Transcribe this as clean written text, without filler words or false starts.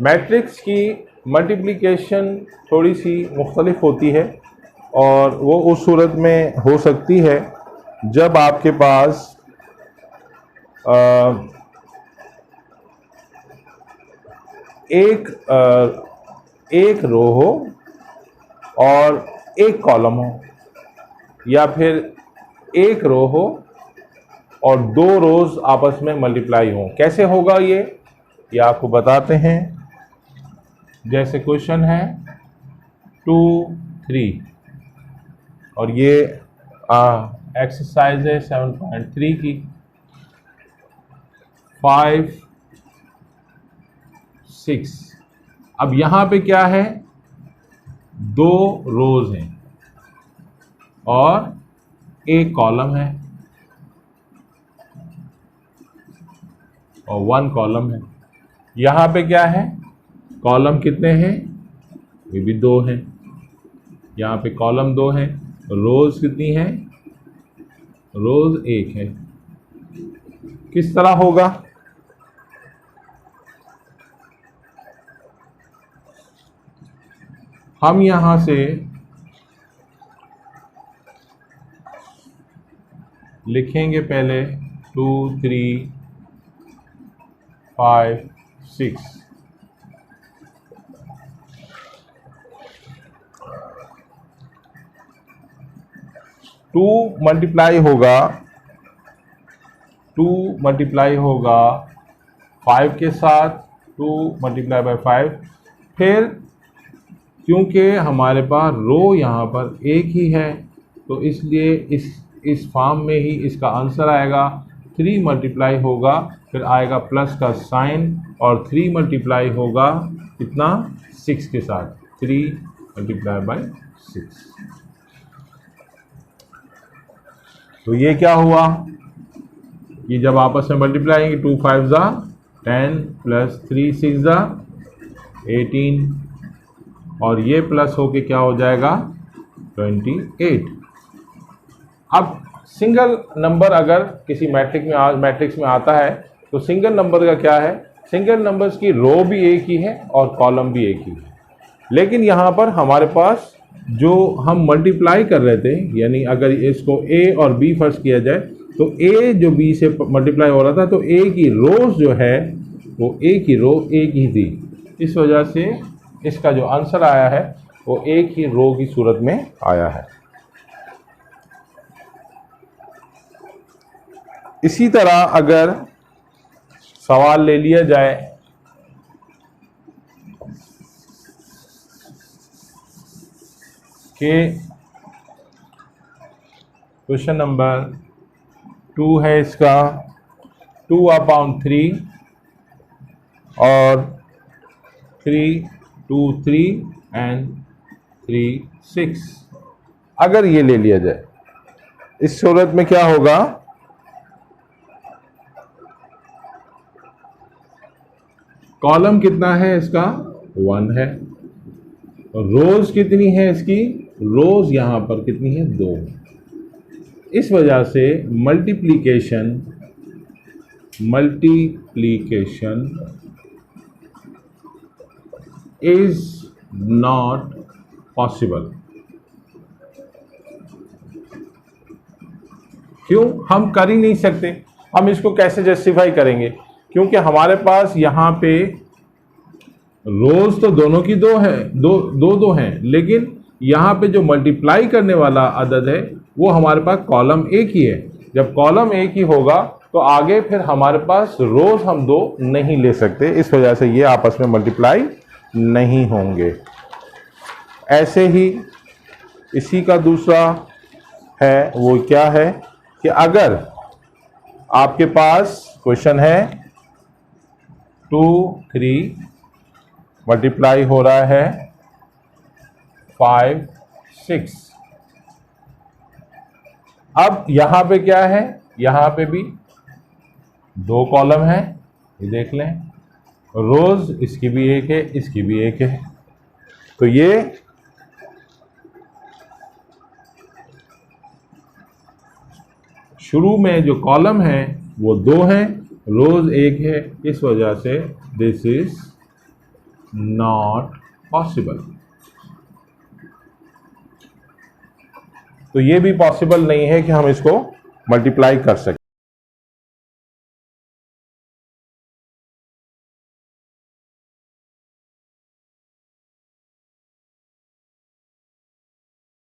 Matrix की multiplication थोड़ी सी मुख्तलिफ होती है और वो उस सूरत में हो सकती है जब आपके पास एक रो हो और एक कॉलम हो, या फिर एक रो हो और दो रोज आपस में मल्टीप्लाई हो। कैसे होगा ये आपको बताते हैं। जैसे क्वेश्चन है 2, 3 और ये एक्सरसाइज है 7.3 की। 5, 6। अब यहां पे क्या है, दो रोज हैं और एक कॉलम है और 1 कॉलम है। यहां पे क्या है, कॉलम कितने हैं, ये भी 2 हैं। यहाँ पे कॉलम 2 है, रोज कितनी है, रोज 1 है। किस तरह होगा, हम यहां से लिखेंगे पहले 2, 3, 5, 6। 2 मल्टीप्लाई होगा 5 के साथ, 2 मल्टीप्लाई बाय 5। फिर क्योंकि हमारे पास रो यहाँ पर एक ही है तो इसलिए इस फॉर्म में ही इसका आंसर आएगा। 3 मल्टीप्लाई होगा, फिर आएगा प्लस का साइन और 3 मल्टीप्लाई होगा कितना, 6 के साथ, 3 मल्टीप्लाई बाय 6। तो ये क्या हुआ कि जब आपस में मल्टीप्लाई आएंगे 2 5 ज़ा 10 प्लस 3 6 ज़ा 18 और ये प्लस होके क्या हो जाएगा 28। अब सिंगल नंबर अगर किसी मैट्रिक्स में आता है तो सिंगल नंबर का क्या है, सिंगल नंबर्स की रो भी एक ही है और कॉलम भी एक ही है। लेकिन यहाँ पर हमारे पास जो हम मल्टीप्लाई कर रहे थे, यानी अगर इसको ए और बी फर्स्ट किया जाए तो ए जो बी से मल्टीप्लाई हो रहा था तो ए की रोज जो है वो ए की रो एक ही थी। इस वजह से इसका जो आंसर आया है वो एक ही रो की सूरत में आया है। इसी तरह अगर सवाल ले लिया जाए कि क्वेश्चन नंबर 2 है इसका 2/3 और 3 2 3 एंड 3 6। अगर ये ले लिया जाए इस सूरत में क्या होगा, कॉलम कितना है इसका 1 है और रोज कितनी है इसकी, रोज यहां पर कितनी है 2। इस वजह से मल्टीप्लिकेशन इज नॉट पॉसिबल। क्यों, हम कर ही नहीं सकते। हम इसको कैसे जस्टिफाई करेंगे, क्योंकि हमारे पास यहाँ पे रोज तो दोनों की 2 है, दो हैं, लेकिन यहाँ पे जो मल्टीप्लाई करने वाला अदद है वो हमारे पास कॉलम एक ही है। जब कॉलम एक ही होगा तो आगे फिर हमारे पास रोज हम 2 नहीं ले सकते, इस वजह से ये आपस में मल्टीप्लाई नहीं होंगे। ऐसे ही इसी का दूसरा है वो क्या है कि अगर आपके पास क्वेश्चन है 2 3 मल्टीप्लाई हो रहा है 5 6। अब यहां पे क्या है, यहां पे भी 2 कॉलम है, ये देख लें, रोज इसकी भी एक है, इसकी भी एक है। तो ये शुरू में जो कॉलम है वो 2 है, रोज 1 है, इस वजह से दिस इज नॉट पॉसिबल। तो ये भी पॉसिबल नहीं है कि हम इसको मल्टीप्लाई कर सकें।